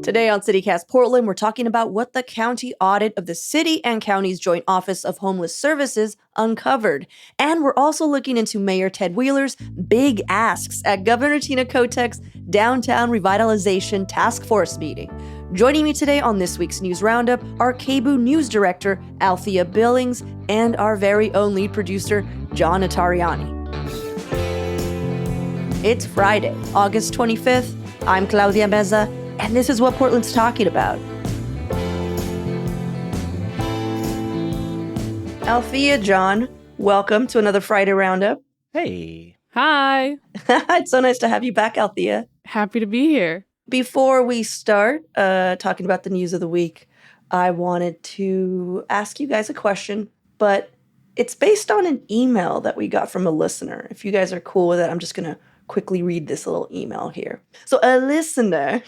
Today on CityCast Portland, we're talking about what the county audit of the City and County's Joint Office of Homeless Services uncovered. And we're also looking into Mayor Ted Wheeler's big asks at Governor Tina Kotek's Downtown Revitalization Task Force meeting. Joining me today on this week's News Roundup are KBOO News Director Althea Billings and our very own lead producer, John Notarianni. It's Friday, August 25th. I'm Claudia Meza, and this is what Portland's talking about. Althea, John, welcome to another Friday Roundup. Hey. Hi. It's so nice to have you back, Althea. Happy to be here. Before we start talking about the news of the week, I wanted to ask you guys a question, but it's based on an email that we got from a listener. If you guys are cool with it, I'm just going to quickly read this little email here. So a listener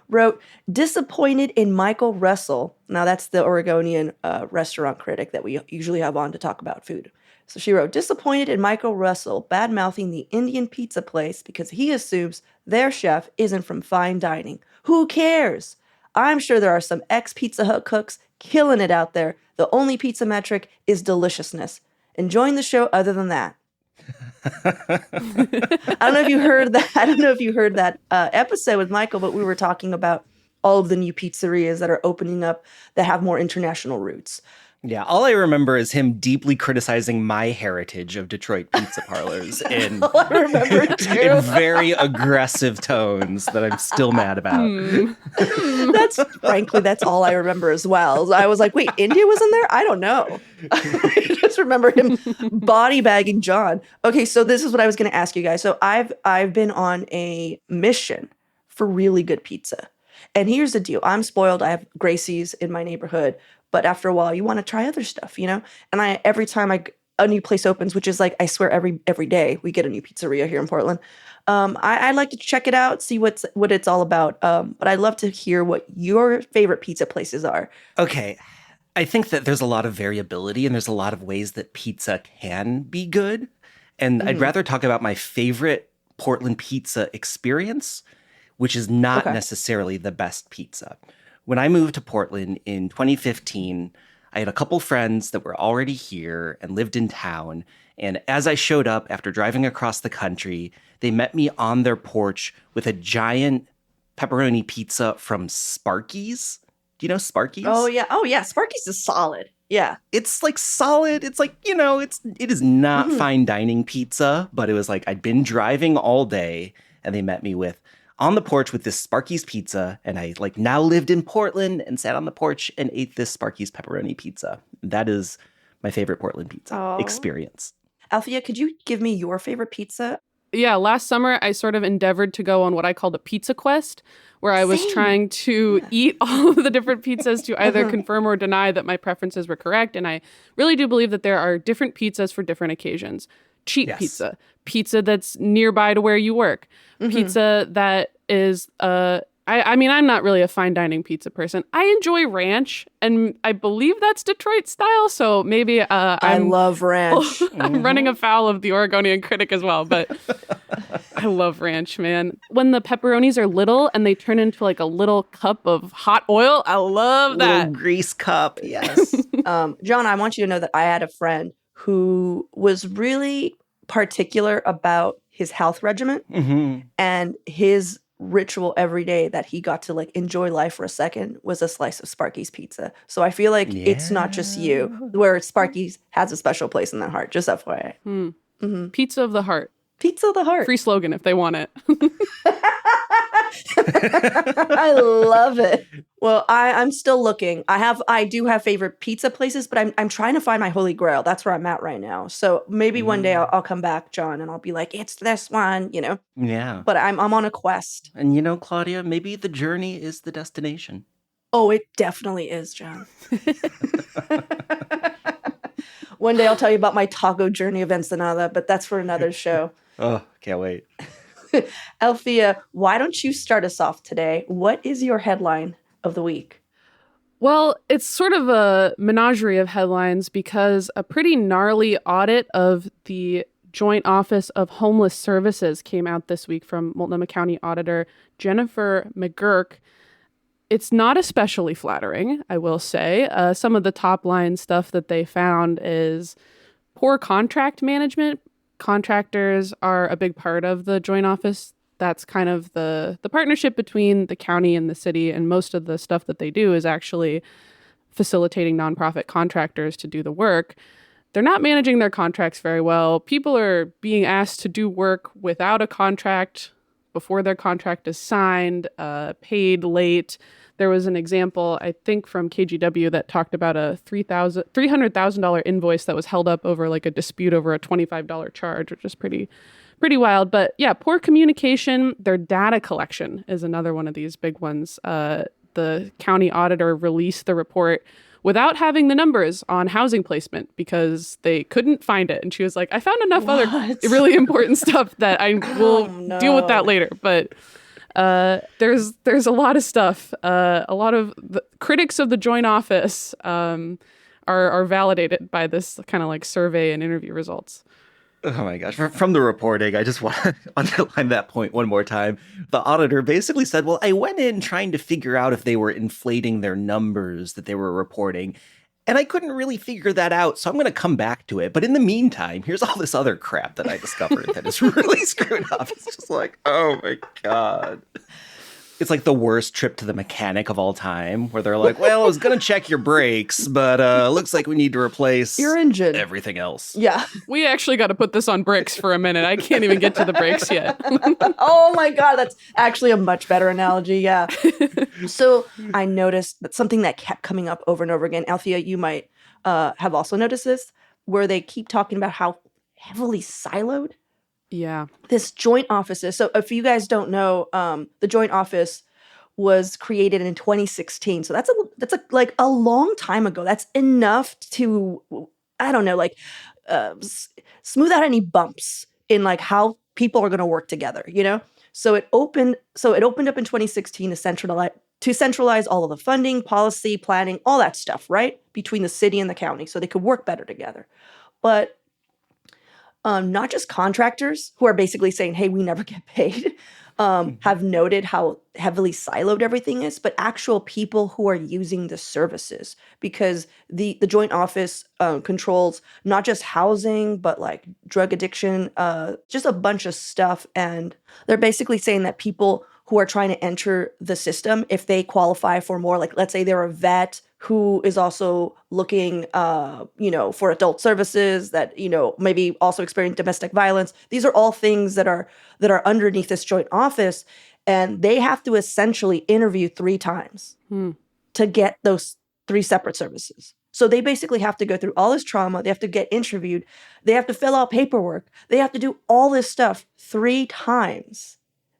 wrote, disappointed in Michael Russell. Now that's the Oregonian restaurant critic that we usually have on to talk about food. So she wrote, disappointed in Michael Russell bad-mouthing the Indian pizza place because he assumes their chef isn't from fine dining. Who cares? I'm sure there are some ex-Pizza Hut cooks killing it out there. The only pizza metric is deliciousness. Enjoying the show other than that. I don't know if you heard that. I don't know if you heard that episode with Michael, but we were talking about all of the new pizzerias that are opening up that have more international roots. Yeah, all I remember is him deeply criticizing my heritage of Detroit pizza parlors in, I remember too. in very aggressive tones that I'm still mad about. That's all I remember as well. I was like, wait, India was in there? I don't know. I just remember him body bagging John. Okay, so this is what I was going to ask you guys. So I've been on a mission for really good pizza. And here's the deal. I'm spoiled. I have Gracie's in my neighborhood. But after a while, you want to try other stuff, you know? And every time a new place opens, which is like, I swear every day we get a new pizzeria here in Portland. I like to check it out, see what it's all about. But I'd love to hear what your favorite pizza places are. Okay. I think that there's a lot of variability and there's a lot of ways that pizza can be good. And I'd rather talk about my favorite Portland pizza experience, which is not necessarily the best pizza. When I moved to Portland in 2015, I had a couple friends that were already here and lived in town. And as I showed up after driving across the country, they met me on their porch with a giant pepperoni pizza from Sparky's. Do you know Sparky's? Oh, yeah. Sparky's is solid. Yeah. It's like solid. It's like, it is not fine dining pizza, but it was like I'd been driving all day and they met me on the porch with this Sparky's pizza, and I now lived in Portland and sat on the porch and ate this Sparky's pepperoni pizza. That is my favorite Portland pizza experience. Althea, could you give me your favorite pizza? Yeah, last summer I sort of endeavored to go on what I called a pizza quest, where I was trying to eat all of the different pizzas to either confirm or deny that my preferences were correct. And I really do believe that there are different pizzas for different occasions. Cheap pizza that's nearby to where you work, pizza that is, I'm not really a fine dining pizza person. I enjoy ranch, and I believe that's Detroit style, so maybe I love ranch. I'm running afoul of the Oregonian critic as well, but I love ranch, man. When the pepperonis are little and they turn into a little cup of hot oil, I love that. Little grease cup, yes. John, I want you to know that I had a friend who was really particular about his health regimen and his ritual every day that he got to enjoy life for a second was a slice of Sparky's pizza. So I feel like it's not just you, where Sparky's has a special place in that heart, just FYI. Pizza of the heart. Pizza of the heart. Free slogan if they want it. I love it. Well, I'm still looking. I do have favorite pizza places, but I'm trying to find my holy grail. That's where I'm at right now. So maybe one day I'll come back, John, and I'll be like, it's this one, Yeah. But I'm on a quest. And Claudia, maybe the journey is the destination. Oh, it definitely is, John. One day I'll tell you about my taco journey of Ensenada, but that's for another show. Oh, can't wait. Althea, why don't you start us off today? What is your headline of the week? Well, it's sort of a menagerie of headlines because a pretty gnarly audit of the Joint Office of Homeless Services came out this week from Multnomah County Auditor Jennifer McGurk. It's not especially flattering, I will say. Some of the top line stuff that they found is poor contract management. Contractors are a big part of the joint office. That's kind of the partnership between the county and the city, and most of the stuff that they do is actually facilitating nonprofit contractors to do the work. They're not managing their contracts very well. People are being asked to do work without a contract before their contract is signed, paid late. There was an example, I think, from KGW that talked about a $300,000 invoice that was held up over like a dispute over a $25 charge, which is pretty wild. But yeah, poor communication. Their data collection is another one of these big ones. The county auditor released the report without having the numbers on housing placement because they couldn't find it. And she was like, I found enough other really important stuff that I will deal with that later. But there's a lot of stuff. A lot of the critics of the joint office are validated by this kind of like survey and interview results. Oh my gosh. From the reporting, I just want to underline that point one more time. The auditor basically said, well, I went in trying to figure out if they were inflating their numbers that they were reporting, and I couldn't really figure that out, so I'm going to come back to it. But in the meantime, here's all this other crap that I discovered that is really screwed up. It's just like, oh my God. It's like the worst trip to the mechanic of all time, where they're like, well, I was going to check your brakes, but looks like we need to replace your engine, everything else. Yeah. We actually got to put this on brakes for a minute. I can't even get to the brakes yet. Oh my God, that's actually a much better analogy. Yeah. So I noticed that something that kept coming up over and over again. Althea, you might have also noticed this, where they keep talking about how heavily siloed yeah, this joint office is. So if you guys don't know, the joint office was created in 2016. So that's like a long time ago. That's enough to, I don't know, like smooth out any bumps in like how people are going to work together, you know? So it opened up in 2016 to centralize all of the funding, policy, planning, all that stuff, right? Between the city and the county so they could work better together. But not just contractors who are basically saying, hey, we never get paid, have noted how heavily siloed everything is, but actual people who are using the services, because the joint office controls not just housing, but like drug addiction, just a bunch of stuff. And they're basically saying that people who are trying to enter the system, if they qualify for more, like let's say they're a vet who is also looking, for adult services, that, maybe also experience domestic violence. These are all things that are underneath this joint office, and they have to essentially interview 3 times to get those 3 separate services. So they basically have to go through all this trauma. They have to get interviewed. They have to fill out paperwork. They have to do all this stuff 3 times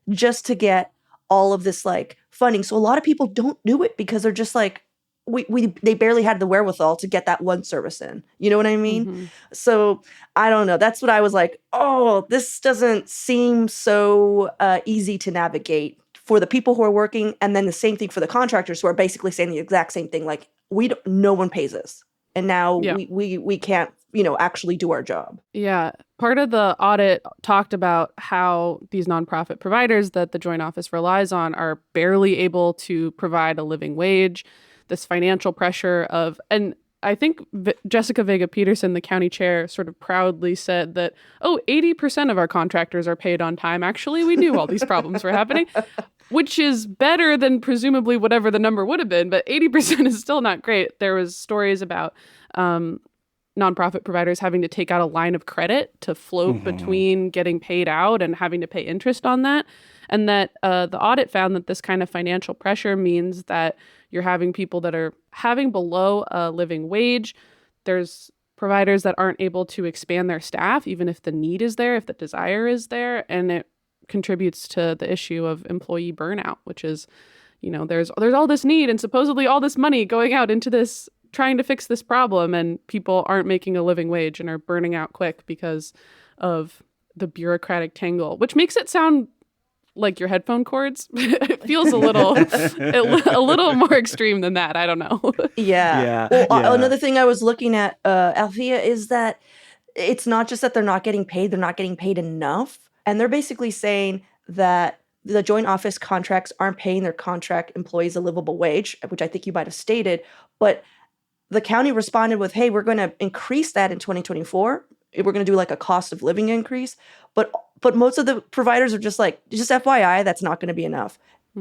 just to get all of this like funding. So a lot of people don't do it because they're just like, they barely had the wherewithal to get that one service in. You know what I mean? Mm-hmm. So I don't know. That's what I was like, oh, this doesn't seem so easy to navigate for the people who are working. And then the same thing for the contractors who are basically saying the exact same thing. Like, no one pays us. And now we can't, actually do our job. Yeah. Part of the audit talked about how these nonprofit providers that the Joint Office relies on are barely able to provide a living wage. This financial pressure of, and I think Jessica Vega Peterson, the county chair, sort of proudly said that, 80% of our contractors are paid on time. Actually, we knew all these problems were happening, which is better than presumably whatever the number would have been, but 80% is still not great. There was stories about nonprofit providers having to take out a line of credit to float between getting paid out and having to pay interest on that. And that the audit found that this kind of financial pressure means that you're having people that are having below a living wage. There's providers that aren't able to expand their staff, even if the need is there, if the desire is there. And it contributes to the issue of employee burnout, which is, there's all this need and supposedly all this money going out into this, trying to fix this problem. And people aren't making a living wage and are burning out quick because of the bureaucratic tangle, which makes it sound like your headphone cords. It feels a little more extreme than that. I don't know. Yeah. Well, another thing I was looking at, Althea, is that it's not just that they're not getting paid, they're not getting paid enough. And they're basically saying that the joint office contracts aren't paying their contract employees a livable wage, which I think you might have stated. But the county responded with, hey, we're going to increase that in 2024. We're going to do like a cost of living increase. But most of the providers are just like, just FYI, that's not going to be enough.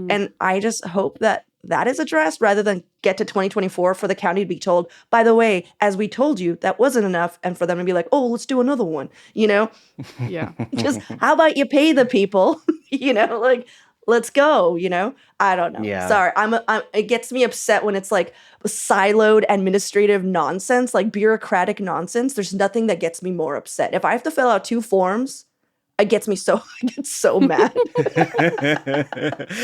And I just hope that that is addressed rather than get to 2024 for the county to be told, by the way, as we told you, that wasn't enough. And for them to be like, oh, let's do another one, Yeah. Just how about you pay the people, like, let's go, I don't know. Yeah. Sorry. It gets me upset when it's like siloed administrative nonsense, like bureaucratic nonsense. There's nothing that gets me more upset. If I have to fill out 2 forms, I get so mad.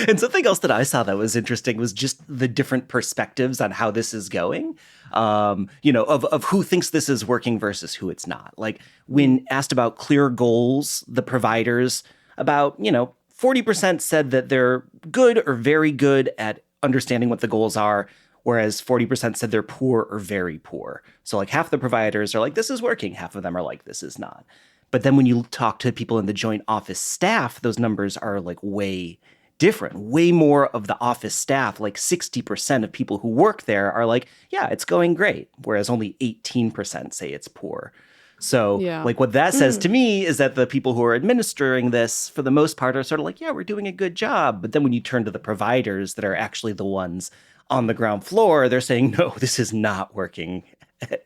And something else that I saw that was interesting was just the different perspectives on how this is going, of who thinks this is working versus who it's not. Like when asked about clear goals, the providers, about, 40% said that they're good or very good at understanding what the goals are, whereas 40% said they're poor or very poor. So like half the providers are like, this is working. Half of them are like, this is not. But then when you talk to people in the joint office staff, those numbers are like way different. Way more of the office staff, like 60% of people who work there are like, yeah, it's going great. Whereas only 18% say it's poor. So like what that says to me is that the people who are administering this, for the most part, are sort of like, yeah, we're doing a good job. But then when you turn to the providers that are actually the ones on the ground floor, they're saying, no, this is not working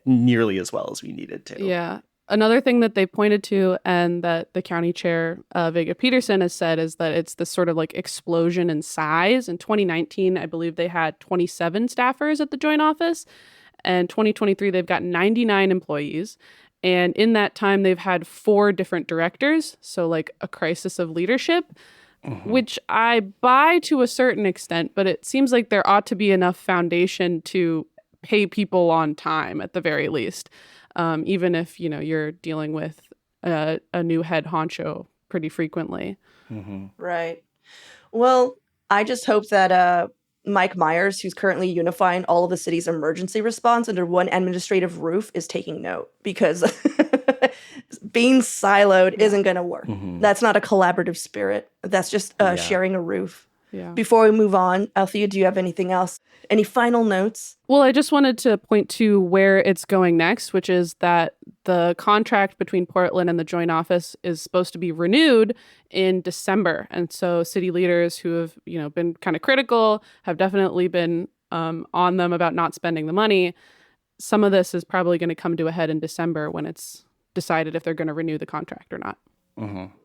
nearly as well as we need it to. Yeah. Another thing that they pointed to and that the county chair, Vega Peterson, has said is that it's this sort of like explosion in size. In 2019, I believe they had 27 staffers at the joint office. And 2023, they've got 99 employees. And in that time, they've had 4 different directors. So like a crisis of leadership, which I buy to a certain extent. But it seems like there ought to be enough foundation to pay people on time at the very least. Even if, you're dealing with a new head honcho pretty frequently. Right. Well, I just hope that Mike Myers, who's currently unifying all of the city's emergency response under one administrative roof, is taking note, because being siloed isn't going to work. That's not a collaborative spirit. That's just sharing a roof. Yeah. Before we move on, Althea, do you have anything else? Any final notes? Well, I just wanted to point to where it's going next, which is that the contract between Portland and the joint office is supposed to be renewed in December. And so city leaders who have, been kind of critical have definitely been on them about not spending the money. Some of this is probably going to come to a head in December when it's decided if they're going to renew the contract or not.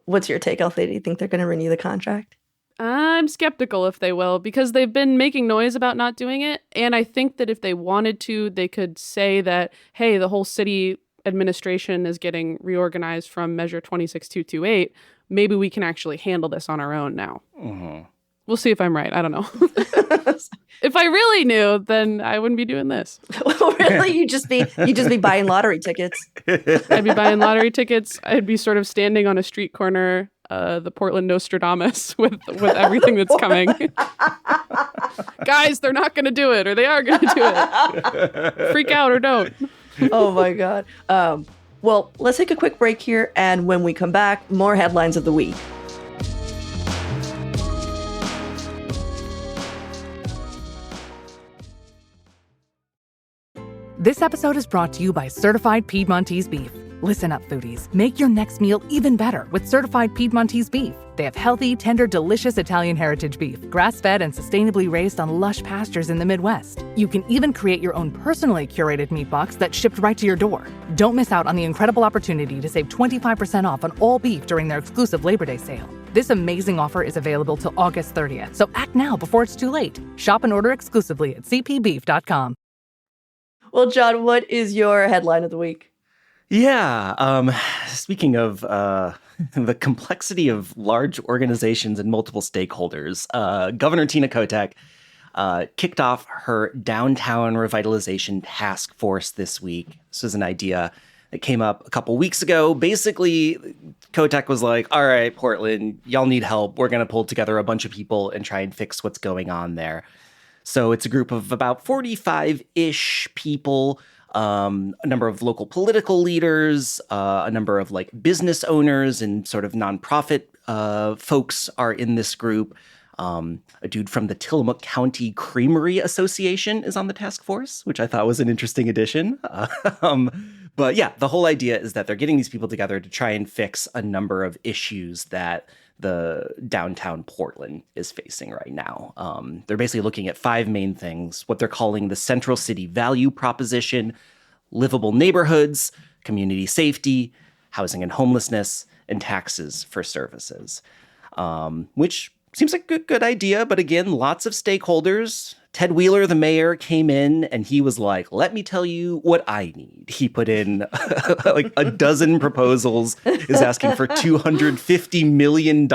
What's your take, Althea? Do you think they're going to renew the contract? I'm skeptical if they will, because they've been making noise about not doing it. And I think that if they wanted to, they could say that, hey, the whole city administration is getting reorganized from Measure 26228. Maybe we can actually handle this on our own now. We'll see if I'm right. I don't know. If I really knew, then I wouldn't be doing this. Really? You'd just be buying lottery tickets. I'd be buying lottery tickets. I'd be sort of standing on a street corner, the Portland Nostradamus with everything that's coming. Guys, they're not going to do it, or they are going to do it. Freak out or don't. Oh my God. Well, let's take a quick break here, and when we come back, more headlines of the week. This episode is brought to you by Certified Piedmontese Beef. Listen up, foodies. Make your next meal even better with Certified Piedmontese Beef. They have healthy, tender, delicious Italian heritage beef, grass-fed and sustainably raised on lush pastures in the Midwest. You can even create your own personally curated meat box that's shipped right to your door. Don't miss out on the incredible opportunity to save 25% off on all beef during their exclusive Labor Day sale. This amazing offer is available till August 30th, so act now before it's too late. Shop and order exclusively at cpbeef.com. Well, John, what is your headline of the week? Yeah. Speaking of the complexity of large organizations and multiple stakeholders, Governor Tina Kotek kicked off her downtown revitalization task force this week. This was an idea that came up a couple weeks ago. Basically, Kotek was like, all right, Portland, y'all need help. We're going to pull together a bunch of people and try and fix what's going on there. So it's a group of about 45-ish people a number of local political leaders, a number of like business owners and sort of nonprofit folks are in this group. A dude from the Tillamook County Creamery Association is on the task force, which I thought was an interesting addition. But yeah, the whole idea is that they're getting these people together to try and fix a number of issues that the downtown Portland is facing right now. They're basically looking at 5 main things: what they're calling the Central City Value Proposition, livable neighborhoods, community safety, housing and homelessness, and taxes for services, which seems like a good idea. But again, lots of stakeholders. Ted Wheeler, the mayor, came in and he was like, let me tell you what I need. He put in like a dozen proposals, is asking for $250 million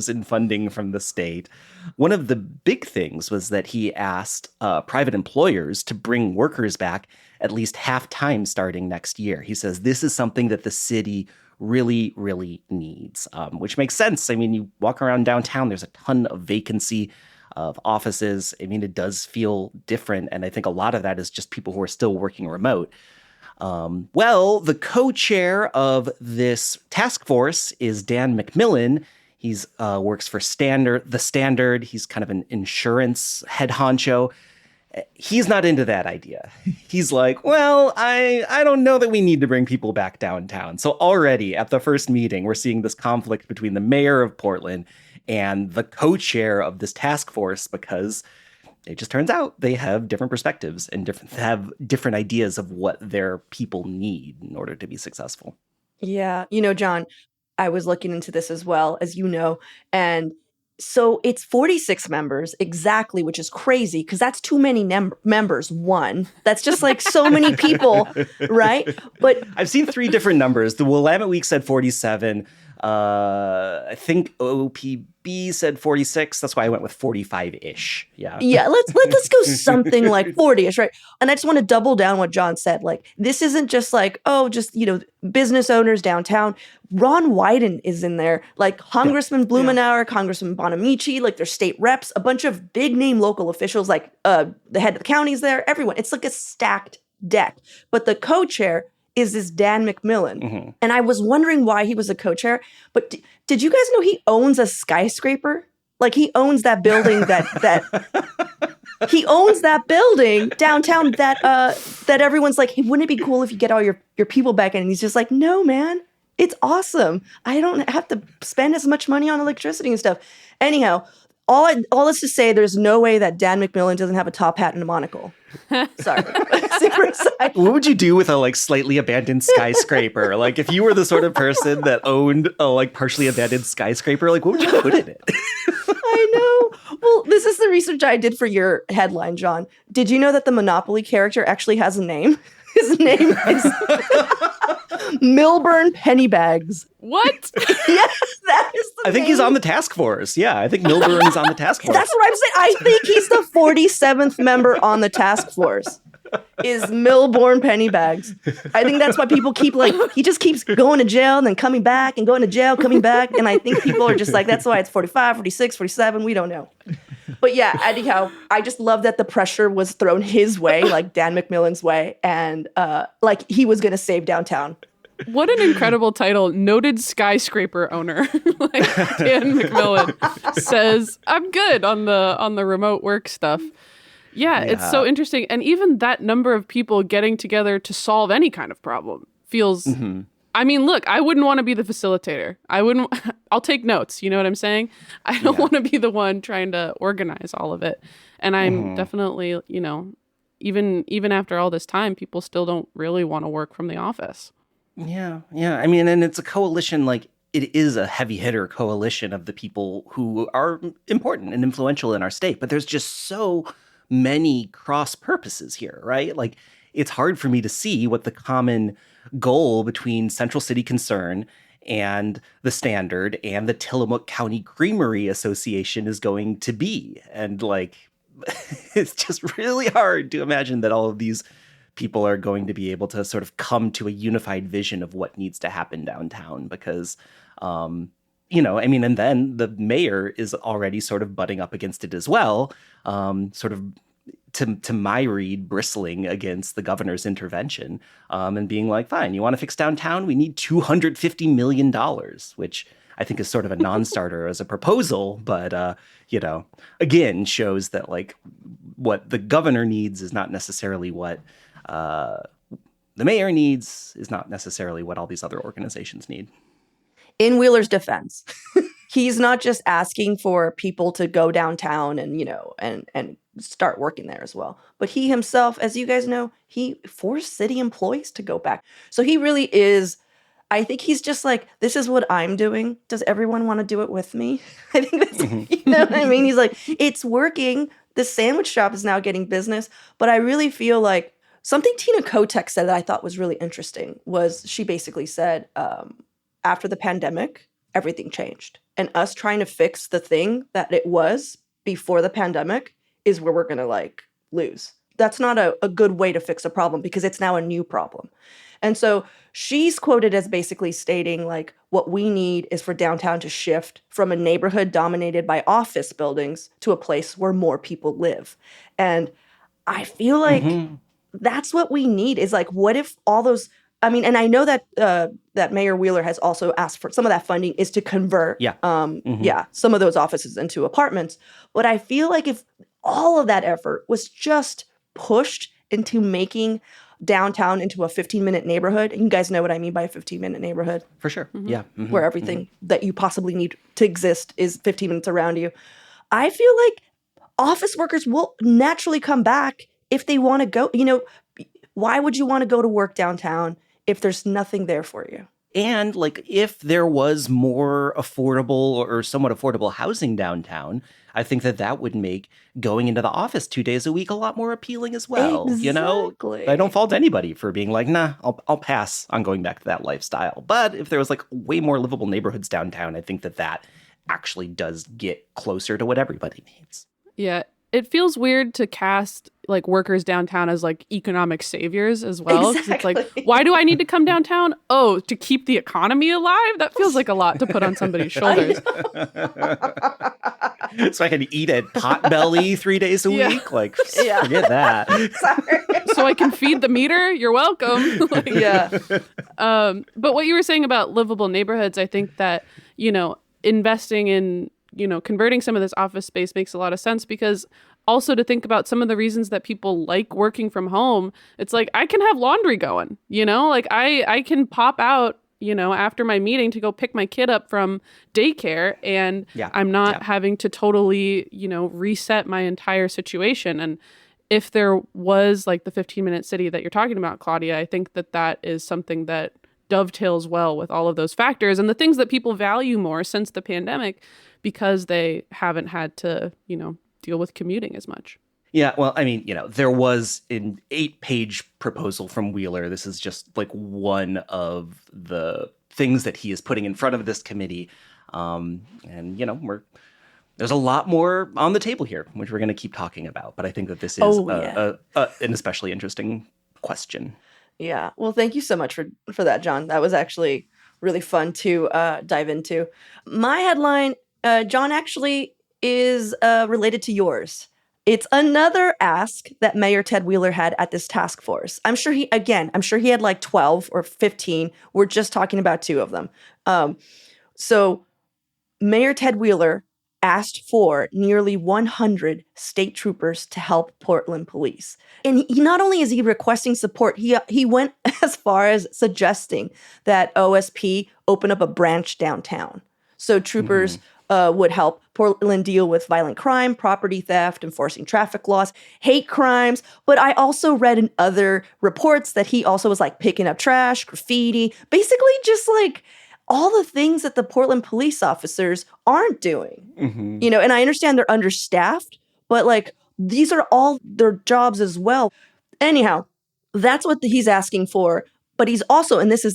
in funding from the state. One of the big things was that he asked private employers to bring workers back at least half time starting next year. He says this is something that the city really, really needs, which makes sense. I mean, you walk around downtown, there's a ton of vacancy of offices. I mean, it does feel different. And I think a lot of that is just people who are still working remote. Well, the co-chair of this task force is Dan McMillan. He's works for The Standard. He's kind of an insurance head honcho. He's not into that idea. He's like, well, I don't know that we need to bring people back downtown. So already at the first meeting, we're seeing this conflict between the mayor of Portland and the co-chair of this task force, because it just turns out they have different perspectives and have different ideas of what their people need in order to be successful. Yeah. John, I was looking into this as well, as you know, and so it's 46 members exactly, which is crazy because that's too many members. One, that's just like so many people, right? But I've seen 3 different numbers. The Willamette Week said 47. I think OPB said 46. That's why I went with 45-ish. Yeah. Yeah. Let's go something like 40-ish, right? And I just want to double down what John said. Like, this isn't just like, business owners downtown. Ron Wyden is in there, like Congressman Blumenauer, Congressman Bonamici, like their state reps, a bunch of big name local officials, like the head of the county's there, everyone. It's like a stacked deck. But the co-chair is this Dan McMillan. Mm-hmm. And I was wondering why he was a co-chair. But did you guys know he owns a skyscraper? Like, he owns that building that he owns that building downtown that everyone's like, hey, wouldn't it be cool if you get all your people back in? And he's just like, no, man, it's awesome. I don't have to spend as much money on electricity and stuff. Anyhow, all is to say, there's no way that Dan McMillan doesn't have a top hat and a monocle. Sorry. Super aside. What would you do with a like slightly abandoned skyscraper? Like, if you were the sort of person that owned a like partially abandoned skyscraper, like what would you put in it? I know. Well, this is the research I did for your headline, John. Did you know that the Monopoly character actually has a name? His name is Milburn Pennybags. What? Yes, that is the I think name. He's on the task force. Yeah, I think Milburn is on the task force. That's what I'm saying. I think he's the 47th member on the task force. Is Milburn Pennybags. I think that's why people keep he just keeps going to jail and then coming back and going to jail, coming back. And I think people are just like, that's why it's 45, 46, 47. We don't know. But yeah, anyhow, I just love that the pressure was thrown his way, like Dan McMillan's way. And like he was going to save downtown. What an incredible title. Noted skyscraper owner. Like Dan McMillan says, I'm good on the remote work stuff. Yeah, it's so interesting. And even that number of people getting together to solve any kind of problem feels, I mean, look, I wouldn't want to be the facilitator. I'll take notes. You know what I'm saying? I don't want to be the one trying to organize all of it. And I'm definitely, even after all this time, people still don't really want to work from the office. Yeah. I mean, and it's a coalition, like it is a heavy hitter coalition of the people who are important and influential in our state. But there's just so many cross purposes here, right? Like, it's hard for me to see what the common goal between Central City Concern and the Standard and the Tillamook County Creamery Association is going to be. And like, it's just really hard to imagine that all of these people are going to be able to sort of come to a unified vision of what needs to happen downtown because, and then the mayor is already sort of butting up against it as well, sort of to my read, bristling against the governor's intervention and being like, fine, you want to fix downtown? We need $250 million, which I think is sort of a non-starter as a proposal, but, again, shows that like what the governor needs is not necessarily what the mayor needs, is not necessarily what all these other organizations need. In Wheeler's defense, he's not just asking for people to go downtown and, and start working there as well. But he himself, as you guys know, he forced city employees to go back. So he really is, I think he's just like, this is what I'm doing. Does everyone want to do it with me? I think that's, you know what I mean? He's like, it's working. The sandwich shop is now getting business. But I really feel like something Tina Kotek said that I thought was really interesting was she basically said, after the pandemic, everything changed. And us trying to fix the thing that it was before the pandemic is where we're going to lose. That's not a good way to fix a problem because it's now a new problem. And so she's quoted as basically stating what we need is for downtown to shift from a neighborhood dominated by office buildings to a place where more people live. And I feel like that's what we need is what if all those, and I know that that Mayor Wheeler has also asked for some of that funding is to convert some of those offices into apartments. But I feel like if all of that effort was just pushed into making downtown into a 15-minute neighborhood, and you guys know what I mean by a 15-minute neighborhood. For sure. Yeah. Where everything that you possibly need to exist is 15 minutes around you. I feel like office workers will naturally come back if they want to go. Why would you want to go to work downtown if there's nothing there for you? And if there was more affordable or somewhat affordable housing downtown, I think that would make going into the office 2 days a week a lot more appealing as well. Exactly. I don't fault anybody for being like, nah, I'll pass on going back to that lifestyle. But if there was way more livable neighborhoods downtown, I think that actually does get closer to what everybody needs. Yeah. It feels weird to cast workers downtown as economic saviors as well. Exactly. It's why do I need to come downtown? Oh, to keep the economy alive? That feels like a lot to put on somebody's shoulders. So I can eat at Potbelly 3 days a week? Forget that. Sorry. So I can feed the meter? You're welcome. Yeah. But what you were saying about livable neighborhoods, I think that, investing in converting some of this office space makes a lot of sense because also to think about some of the reasons that people like working from home, it's I can have laundry going, I can pop out, after my meeting to go pick my kid up from daycare and I'm not having to totally, reset my entire situation. And if there was the 15-minute city that you're talking about, Claudia, I think that is something that dovetails well with all of those factors and the things that people value more since the pandemic because they haven't had to, deal with commuting as much. Yeah, well, there was an 8-page proposal from Wheeler. This is just one of the things that he is putting in front of this committee. There's a lot more on the table here, which we're going to keep talking about. But I think that this is an especially interesting question. Yeah. Well, thank you so much for that, John. That was actually really fun to dive into. My headline, John, actually is related to yours. It's another ask that Mayor Ted Wheeler had at this task force. I'm sure he had 12 or 15. We're just talking about 2 of them. So Mayor Ted Wheeler asked for nearly 100 state troopers to help Portland police. And he not only is he requesting support, he went as far as suggesting that OSP open up a branch downtown. So troopers would help Portland deal with violent crime, property theft, enforcing traffic laws, hate crimes. But I also read in other reports that he also was picking up trash, graffiti, basically just all the things that the Portland police officers aren't doing. And I understand they're understaffed, but these are all their jobs as well. Anyhow, that's what he's asking for. But he's also, and this is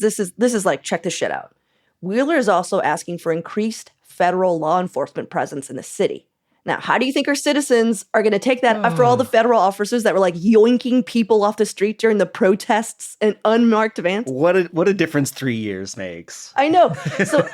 check this shit out. Wheeler is also asking for increased federal law enforcement presence in the city. Now, how do you think our citizens are going to take that after all the federal officers that were yoinking people off the street during the protests and unmarked vans? What a difference 3 years makes. I know. So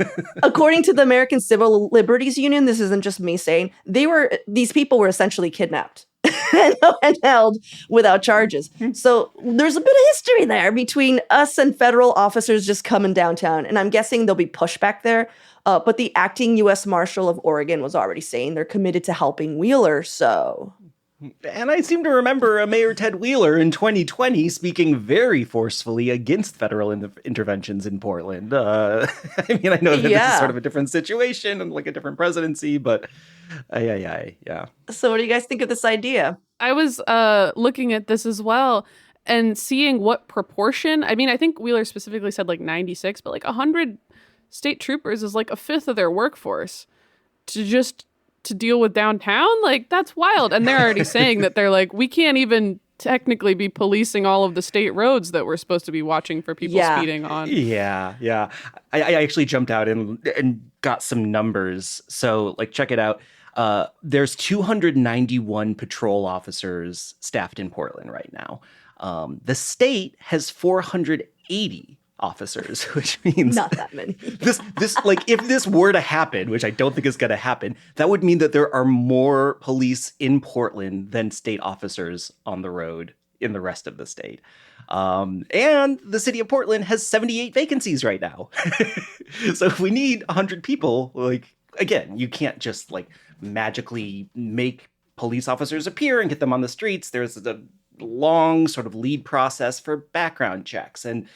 according to the American Civil Liberties Union, this isn't just me saying, these people were essentially kidnapped. and held without charges. So there's a bit of history there between us and federal officers just coming downtown. And I'm guessing there'll be pushback there. But the acting U.S. Marshal of Oregon was already saying they're committed to helping Wheeler, so... And I seem to remember Mayor Ted Wheeler in 2020 speaking very forcefully against federal interventions in Portland. I mean, I know that this is sort of a different situation and like a different presidency, but yeah. So what do you guys think of this idea? I was looking at this as well and seeing what proportion. I mean, I think Wheeler specifically said like 96, but like 100 state troopers is like a fifth of their workforce to deal with downtown. Like, that's wild. And they're already saying that they're like, we can't even technically be policing all of the state roads that we're supposed to be watching for people speeding on. Yeah. I actually jumped out and got some numbers. So like, check it out. There's 291 patrol officers staffed in Portland right now. The state has 480 officers, which means not that many. this like, if this were to happen, which I don't think is going to happen, that would mean that there are more police in Portland than state officers on the road in the rest of the state. And the city of Portland has 78 vacancies right now. So if we need 100 people, like, again, you can't just like magically make police officers appear and get them on the streets. There's a long sort of lead process for background checks and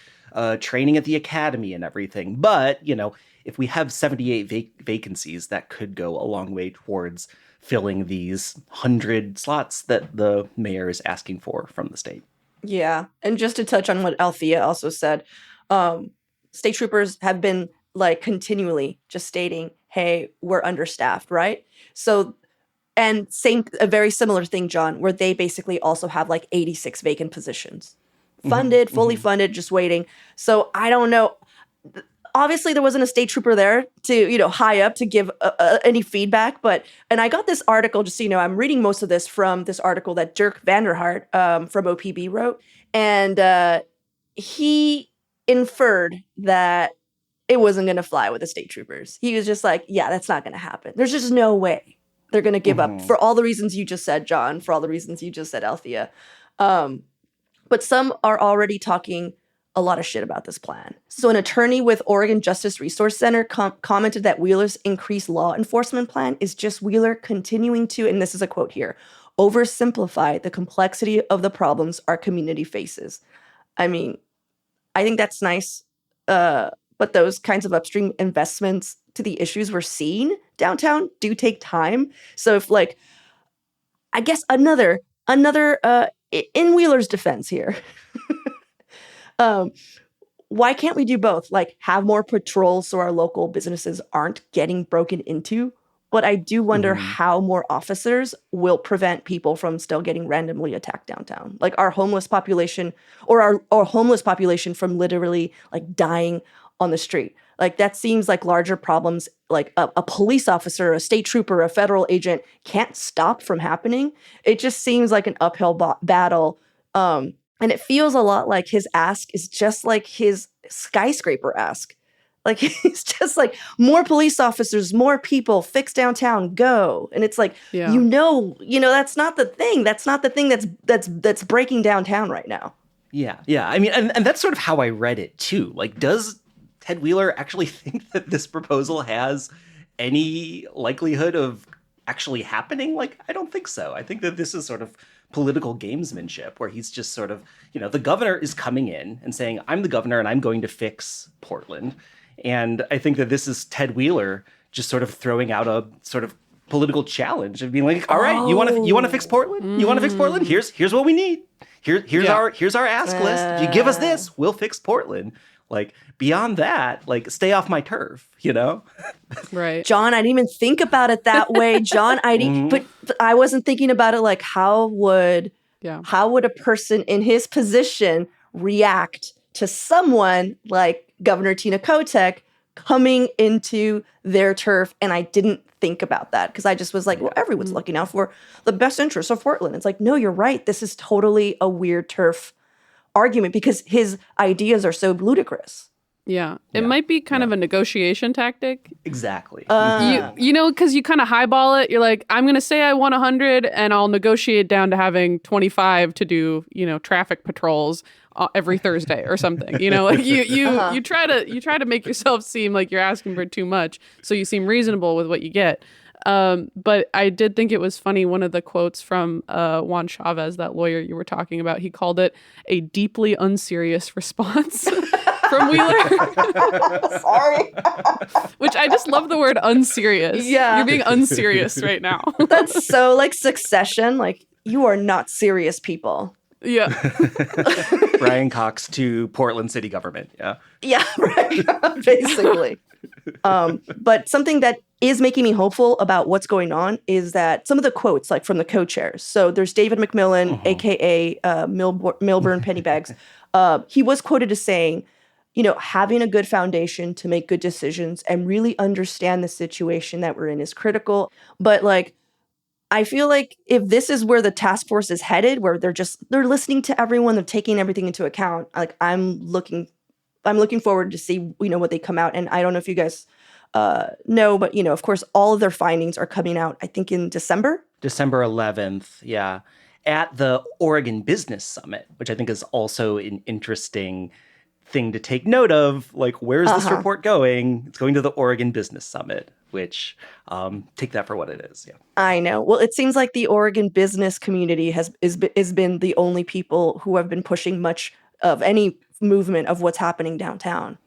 training at the academy and everything. But, you know, if we have 78 vacancies, that could go a long way towards filling these 100 slots that the mayor is asking for from the state. Yeah. And just to touch on what Althea also said, state troopers have been like continually just stating, hey, we're understaffed, right? So, and a very similar thing, John, where they basically also have like 86 vacant positions. Funded, fully funded, just waiting. So I don't know. Obviously, there wasn't a state trooper there to, high up to give any feedback. And I got this article, just so you know, I'm reading most of this from this article that Dirk Vanderhart from OPB wrote. And he inferred that it wasn't going to fly with the state troopers. He was just like, yeah, that's not going to happen. There's just no way they're going to give up for all the reasons you just said, John, for all the reasons you just said, Althea. But some are already talking a lot of shit about this plan. So an attorney with Oregon Justice Resource Center commented that Wheeler's increased law enforcement plan is just Wheeler continuing to, and this is a quote here, oversimplify the complexity of the problems our community faces. I mean, I think that's nice, but those kinds of upstream investments to the issues we're seeing downtown do take time. So if like, I guess another in Wheeler's defense here, why can't we do both? Like have more patrols so our local businesses aren't getting broken into? But I do wonder how more officers will prevent people from still getting randomly attacked downtown. Like our homeless population or our homeless population from literally like dying on the street. Like that seems like larger problems, like a police officer, a state trooper, a federal agent can't stop from happening. It just seems like an uphill battle. And it feels a lot like his ask is just like his skyscraper ask. Like it's just like more police officers, more people, fix downtown, go. And it's like, you know, that's not the thing. That's not the thing that's breaking downtown right now. Yeah. I mean, and that's sort of how I read it too. Like, does Ted Wheeler actually think that this proposal has any likelihood of actually happening? Like, I don't think so. I think that this is sort of political gamesmanship where he's just sort of, the governor is coming in and saying, I'm the governor and I'm going to fix Portland. And I think that this is Ted Wheeler just sort of throwing out a sort of political challenge of being like, all right, you want to fix Portland? You want to fix Portland? Here's what we need. Here's our ask list. If you give us this, we'll fix Portland. Like beyond that, like stay off my turf, Right. John, I didn't even think about it that way. John, but I wasn't thinking about it like how would a person in his position react to someone like Governor Tina Kotek coming into their turf? And I didn't think about that because I just was like, well, everyone's looking out for the best interests of Portland. It's like, no, you're right. This is totally a weird turf argument because his ideas are so ludicrous. Yeah. It Yeah. might be kind of a negotiation tactic. Exactly. You know, because you kind of highball it. You're like, I'm going to say I want 100 and I'll negotiate down to having 25 to do, traffic patrols every Thursday or something. Like you try to make yourself seem like you're asking for too much, so you seem reasonable with what you get. But I did think it was funny. One of the quotes from Juan Chavez, that lawyer you were talking about, he called it a deeply unserious response from Wheeler. Sorry. Which I just love the word unserious. Yeah. You're being unserious right now. That's so like Succession. Like, you are not serious people. Yeah. Brian Cox to Portland city government. Yeah. Yeah, right. Basically. But something that is making me hopeful about what's going on is that some of the quotes, like from the co-chairs. So there's David McMillan, aka Milburn Pennybags. He was quoted as saying, having a good foundation to make good decisions and really understand the situation that we're in is critical. But like, I feel like if this is where the task force is headed, where they're listening to everyone, they're taking everything into account. Like, I'm looking forward to see, what they come out. And I don't know if you guys know, but, of course, all of their findings are coming out, I think, in December. December 11th. Yeah. At the Oregon Business Summit, which I think is also an interesting thing to take note of. Like, where's this report going? It's going to the Oregon Business Summit, which take that for what it is. Yeah. I know. Well, it seems like the Oregon business community has been the only people who have been pushing much of any movement of what's happening downtown.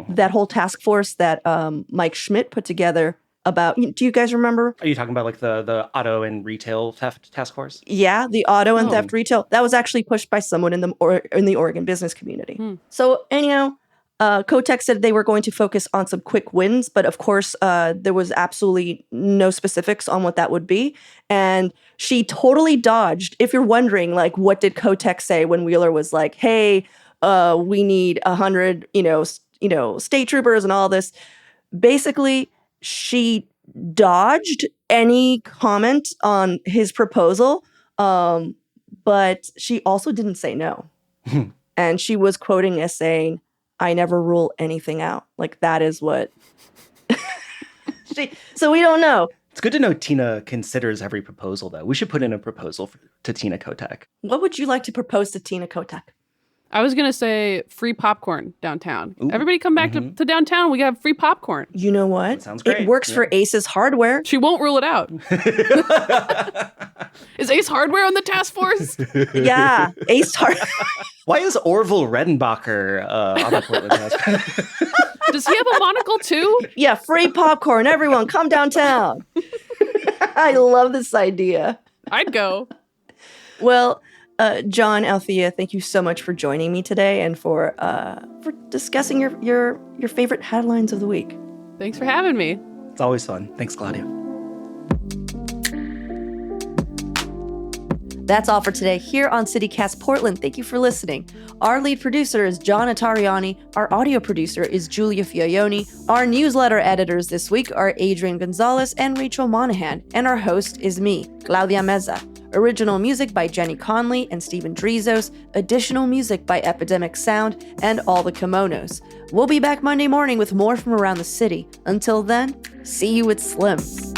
That whole task force that Mike Schmidt put together about, do you guys remember? Are you talking about like the auto and retail theft task force? Yeah, the auto and theft retail. That was actually pushed by someone in the Oregon business community. So, Kotek said they were going to focus on some quick wins, but of course, there was absolutely no specifics on what that would be. And she totally dodged. If you're wondering, like, what did Kotek say when Wheeler was like, hey, we need 100, state troopers and all this. Basically, she dodged any comment on his proposal, but she also didn't say no. And she was quoting as saying, I never rule anything out. Like, that is what... So we don't know. It's good to know Tina considers every proposal, though. We should put in a proposal to Tina Kotek. What would you like to propose to Tina Kotek? I was going to say free popcorn downtown. Ooh. Everybody come back to downtown. We have free popcorn. You know what? That sounds great. It works for Ace's Hardware. She won't rule it out. Is Ace Hardware on the task force? Yeah, Ace Hardware. Why is Orville Redenbacher on the Portland task force? Does he have a monocle too? Yeah, free popcorn. Everyone, come downtown. I love this idea. I'd go. Well, John, Althea, thank you so much for joining me today and for discussing your favorite headlines of the week. Thanks for having me. It's always fun. Thanks, Claudia. That's all for today here on CityCast Portland. Thank you for listening. Our lead producer is John Atariani. Our audio producer is Julia Fiaioni. Our newsletter editors this week are Adrian Gonzalez and Rachel Monahan. And our host is me, Claudia Meza. Original music by Jenny Conley and Stephen Drizos. Additional music by Epidemic Sound and All the Kimonos. We'll be back Monday morning with more from around the city. Until then, see you at Slim's.